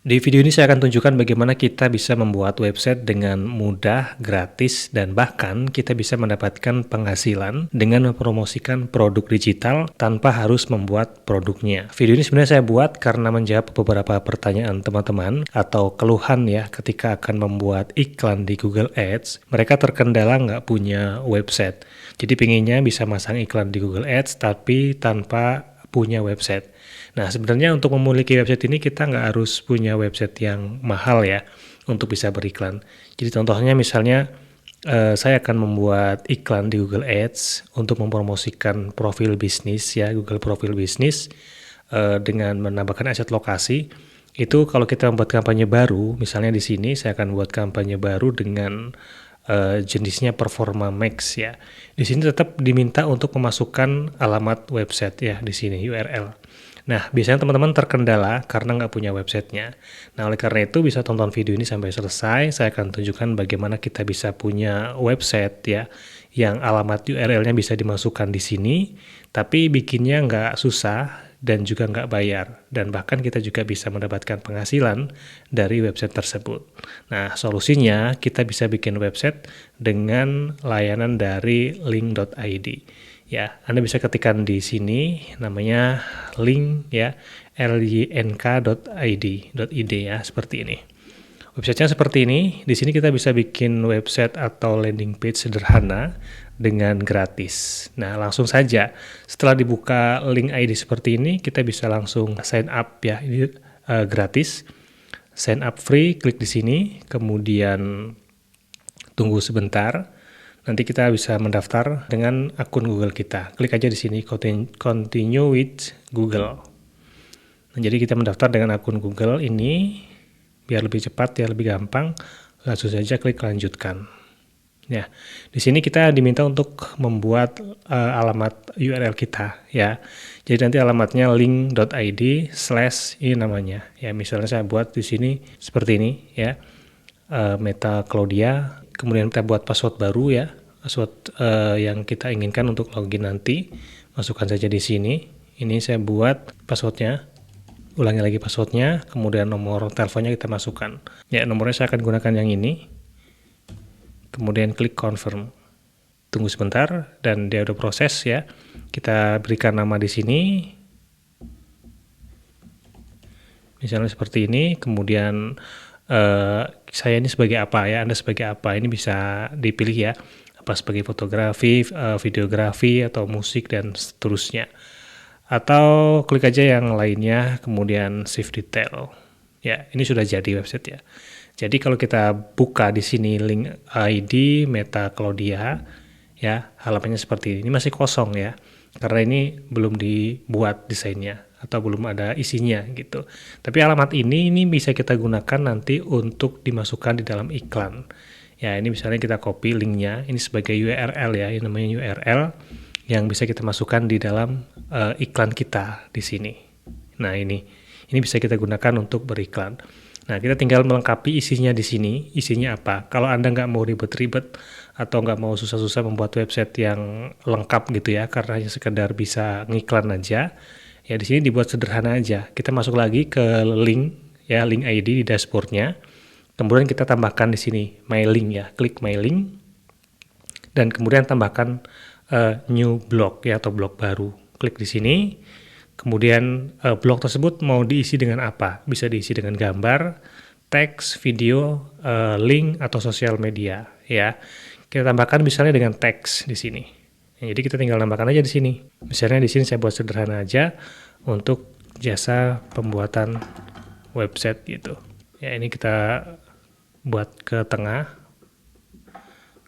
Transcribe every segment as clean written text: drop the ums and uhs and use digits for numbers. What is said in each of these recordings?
Di video ini saya akan tunjukkan bagaimana kita bisa membuat website dengan mudah, gratis, dan bahkan kita bisa mendapatkan penghasilan dengan mempromosikan produk digital tanpa harus membuat produknya. Video ini sebenarnya saya buat karena menjawab beberapa pertanyaan teman-teman atau keluhan ya ketika akan membuat iklan di Google Ads. Mereka terkendala nggak punya website. Jadi pinginnya bisa masang iklan di Google Ads tapi tanpa punya website. Nah, sebenarnya untuk memiliki website ini kita nggak harus punya website yang mahal ya untuk bisa beriklan. Jadi contohnya misalnya saya akan membuat iklan di Google Ads untuk mempromosikan profil bisnis ya, Google Profil Bisnis dengan menambahkan aset lokasi. Itu kalau kita membuat kampanye baru, misalnya di sini saya akan buat kampanye baru dengan jenisnya Performa Max ya. Di sini tetap diminta untuk memasukkan alamat website ya di sini URL. Nah, biasanya teman-teman terkendala karena nggak punya websitenya. Nah, oleh karena itu bisa tonton video ini sampai selesai. Saya akan tunjukkan bagaimana kita bisa punya website ya, yang alamat URL-nya bisa dimasukkan di sini, tapi bikinnya nggak susah dan juga nggak bayar. Dan bahkan kita juga bisa mendapatkan penghasilan dari website tersebut. Nah, solusinya kita bisa bikin website dengan layanan dari link.id. Ya, Anda bisa ketikkan di sini namanya link ya, link.id ya, seperti ini. Websitenya seperti ini. Di sini kita bisa bikin website atau landing page sederhana dengan gratis. Nah, langsung saja setelah dibuka link ID seperti ini, kita bisa langsung sign up ya. Ini gratis. Sign up free, klik di sini, kemudian tunggu sebentar. Nanti kita bisa mendaftar dengan akun Google kita. Klik aja di sini continue with Google. Nah, jadi kita mendaftar dengan akun Google ini biar lebih cepat ya, lebih gampang. Langsung saja klik lanjutkan. Ya, di sini kita diminta untuk membuat alamat URL kita ya. Jadi nanti alamatnya link.id/ ini namanya. Ya, misalnya saya buat di sini seperti ini ya. Meta Claudia, kemudian kita buat password baru ya, password yang kita inginkan untuk login nanti, masukkan saja di sini. Ini saya buat passwordnya, ulangi lagi passwordnya, kemudian nomor teleponnya kita masukkan. Ya, nomornya saya akan gunakan yang ini, kemudian klik confirm. Tunggu sebentar dan dia udah proses ya. Kita berikan nama di sini, misalnya seperti ini, kemudian saya ini sebagai apa ya, Anda sebagai apa, ini bisa dipilih ya, apa sebagai fotografi, videografi, atau musik, dan seterusnya. Atau klik aja yang lainnya, kemudian save detail. Ya, ini sudah jadi website ya. Jadi kalau kita buka di sini link ID Meta Claudia, ya halamannya seperti ini masih kosong ya, karena ini belum dibuat desainnya atau belum ada isinya gitu. Tapi alamat ini bisa kita gunakan nanti untuk dimasukkan di dalam iklan. Ya, ini misalnya kita copy linknya, ini sebagai URL ya, ini namanya URL yang bisa kita masukkan di dalam iklan kita di sini. Nah, ini bisa kita gunakan untuk beriklan. Nah, kita tinggal melengkapi isinya di sini. Isinya apa? Kalau Anda nggak mau ribet-ribet atau nggak mau susah-susah membuat website yang lengkap gitu ya, karena hanya sekedar bisa ngiklan aja, ya di sini dibuat sederhana aja. Kita masuk lagi ke link ya, link ID di dashboardnya. Kemudian kita tambahkan di sini my link ya, klik my link dan kemudian tambahkan new blog ya, atau blog baru. Klik di sini. Kemudian blog tersebut mau diisi dengan apa? Bisa diisi dengan gambar, teks, video, link, atau sosial media ya. Kita tambahkan misalnya dengan teks di sini. Jadi kita tinggal tambahkan aja di sini. Misalnya di sini saya buat sederhana aja untuk jasa pembuatan website gitu. Ya, ini kita buat ke tengah.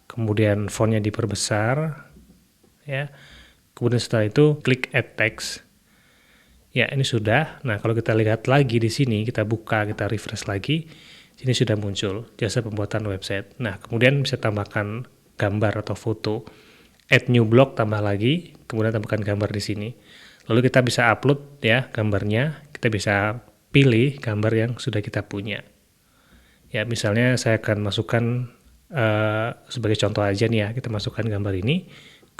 Kemudian fontnya diperbesar ya. Kemudian setelah itu klik add text. Ya, ini sudah. Nah, kalau kita lihat lagi di sini, kita buka, kita refresh lagi, sini sudah muncul jasa pembuatan website. Nah, kemudian bisa tambahkan gambar atau foto. Add new blog, tambah lagi, kemudian tambahkan gambar di sini. Lalu kita bisa upload ya gambarnya, kita bisa pilih gambar yang sudah kita punya. Ya, misalnya saya akan masukkan sebagai contoh aja nih ya, kita masukkan gambar ini,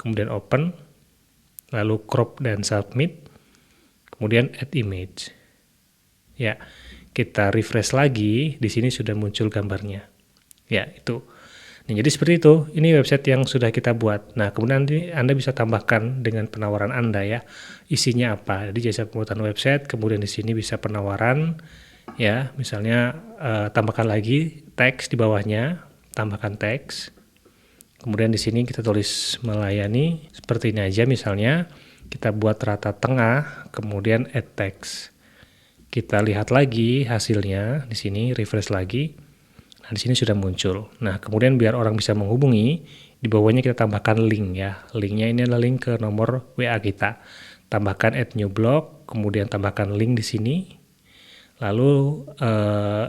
kemudian open, lalu crop dan submit, kemudian add image. Ya, kita refresh lagi, di sini sudah muncul gambarnya. Ya, itu. Nah, jadi seperti itu, ini website yang sudah kita buat. Nah, kemudian nanti Anda bisa tambahkan dengan penawaran Anda ya, isinya apa. Jadi jasa pembuatan website, kemudian di sini bisa penawaran, ya, misalnya tambahkan lagi teks di bawahnya, tambahkan teks. Kemudian di sini kita tulis melayani, seperti ini aja misalnya, kita buat rata tengah, kemudian add text. Kita lihat lagi hasilnya, di sini refresh lagi. Nah, di sini sudah muncul. Nah, kemudian biar orang bisa menghubungi, di bawahnya kita tambahkan link ya. Linknya ini adalah link ke nomor WA kita. Tambahkan add new blog, kemudian tambahkan link di sini. Lalu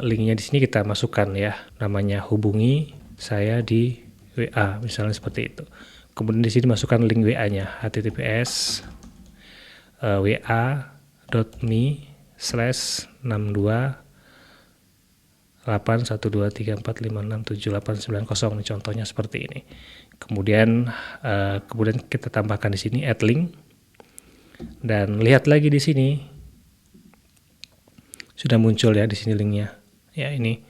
linknya di sini kita masukkan ya, namanya hubungi saya di WA, misalnya seperti itu. Kemudian di sini masukkan link WA-nya, https wa.me/62 81234567890 nih, contohnya seperti ini. Kemudian kita tambahkan di sini add link, dan lihat lagi di sini sudah muncul ya di sini linknya. Ya, ini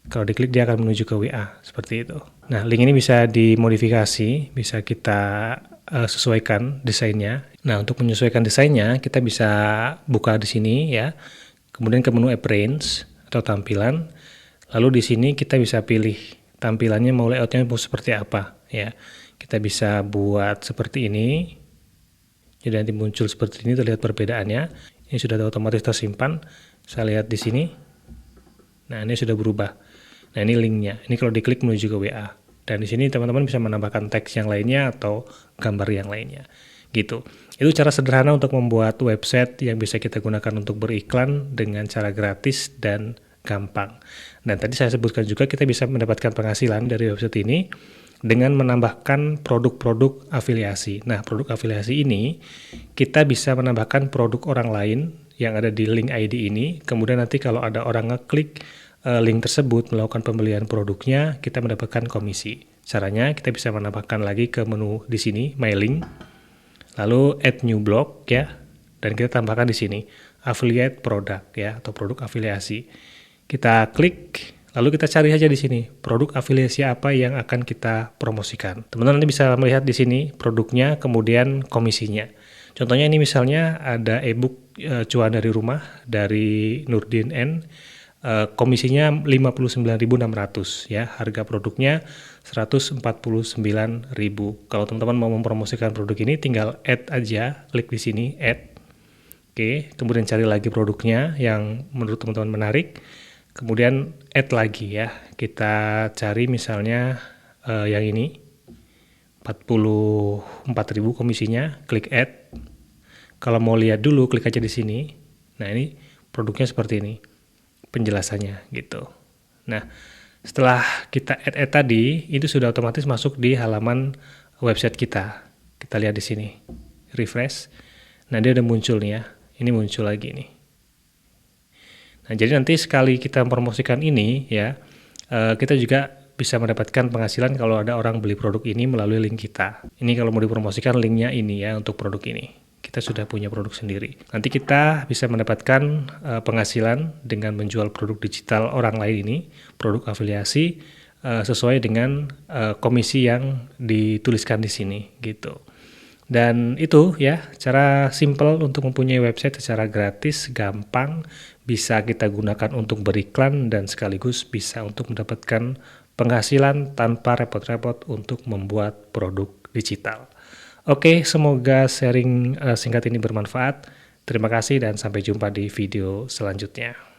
kalau diklik dia akan menuju ke WA seperti itu. Nah, link ini bisa dimodifikasi, bisa kita sesuaikan desainnya. Nah, untuk menyesuaikan desainnya kita bisa buka di sini ya. Kemudian ke menu appearance atau tampilan. Lalu di sini kita bisa pilih tampilannya mau layoutnya mau seperti apa ya. Kita bisa buat seperti ini. Jadi nanti muncul seperti ini, terlihat perbedaannya. Ini sudah otomatis tersimpan. Saya lihat di sini. Nah, ini sudah berubah. Nah, ini linknya. Ini kalau diklik menuju ke WA. Dan di sini teman-teman bisa menambahkan teks yang lainnya atau gambar yang lainnya. Gitu. Itu cara sederhana untuk membuat website yang bisa kita gunakan untuk beriklan dengan cara gratis dan gampang. Dan tadi saya sebutkan juga kita bisa mendapatkan penghasilan dari website ini dengan menambahkan produk-produk afiliasi. Nah, produk afiliasi ini kita bisa menambahkan produk orang lain yang ada di link ID ini. Kemudian nanti kalau ada orang ngeklik link tersebut melakukan pembelian produknya, kita mendapatkan komisi. Caranya kita bisa menambahkan lagi ke menu di sini, My Link. Lalu add new blog ya. Dan kita tambahkan di sini affiliate product ya, atau produk afiliasi. Kita klik, lalu kita cari saja di sini produk afiliasi apa yang akan kita promosikan. Teman-teman nanti bisa melihat di sini produknya, kemudian komisinya. Contohnya ini misalnya ada ebook cuan dari rumah dari Nurdin N. Komisinya 59.600 ya, harga produknya 149.000. Kalau teman-teman mau mempromosikan produk ini tinggal add aja, klik di sini add. Oke, kemudian cari lagi produknya yang menurut teman-teman menarik. Kemudian add lagi ya, kita cari misalnya yang ini 44.000 komisinya, klik add. Kalau mau lihat dulu klik aja di sini. Nah, ini produknya seperti ini penjelasannya gitu. Nah, setelah kita add tadi, itu sudah otomatis masuk di halaman website kita. Kita lihat di sini, refresh. Nah, dia udah muncul nih ya. Ini muncul lagi nih. Nah, jadi nanti sekali kita mempromosikan ini ya, kita juga bisa mendapatkan penghasilan kalau ada orang beli produk ini melalui link kita. Ini kalau mau dipromosikan linknya ini ya untuk produk ini. Kita sudah punya produk sendiri. Nanti kita bisa mendapatkan penghasilan dengan menjual produk digital orang lain ini, produk afiliasi sesuai dengan komisi yang dituliskan di sini gitu. Dan itu ya cara simple untuk mempunyai website secara gratis, gampang, bisa kita gunakan untuk beriklan dan sekaligus bisa untuk mendapatkan penghasilan tanpa repot-repot untuk membuat produk digital. Oke, semoga sharing singkat ini bermanfaat. Terima kasih dan sampai jumpa di video selanjutnya.